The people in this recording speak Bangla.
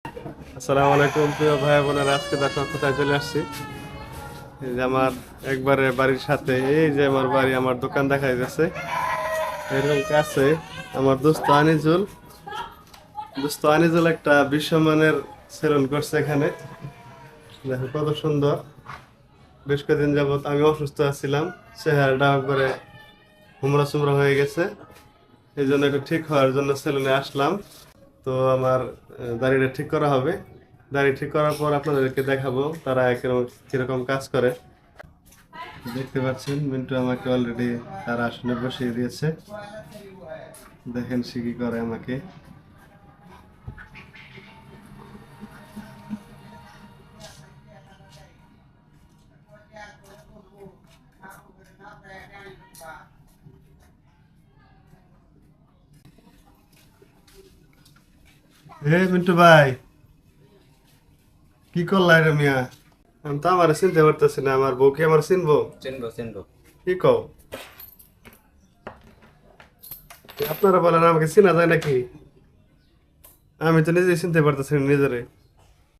আসসালামু আলাইকুম প্রিয় ভাই বোনেরা, আজকে দেখো কোথায় চলে আসছি। এই যে আমার একবারে বাড়ির সাথে, এই যে আমার বাড়ি, আমার দোকান দেখা যাচ্ছে এরকম কাছে। আমার দোস্ত আনিজুল একটা বিশ্বমানের সেলুন করছে এখানে। দেখো কত সুন্দর। বেশ কদিন যাবত আমি অসুস্থ আছিলাম, চেহারাটা করে হুমড়া চুমড়া হয়ে গেছে। এই জন্য একটু ঠিক হওয়ার জন্য সেলুনে আসলাম। তো আমার দাড়িটা ঠিক করা হবে। দাড়ি ঠিক করার পর আপনাদেরকে দেখাবো তারা কিরকম কিরকম কাজ করে। দেখতে পাচ্ছেন মিন্টু আমাকে অলরেডি তার আসনে বসিয়ে দিয়েছে। দেখেন সে কি করে আমাকে। হে মিন্টু ভাই, কি করলাই রে মিয়া? আমি তো আমার চিনতে পারতেছি না, আমার বউ কি আমার চিনবো? চিনবো চিনবো। কি কও? আপনারা বলেন আমাকে চিনা যায় নাকি? আমি তো নিজেই চিনতে পারতেছি না নিজেরে।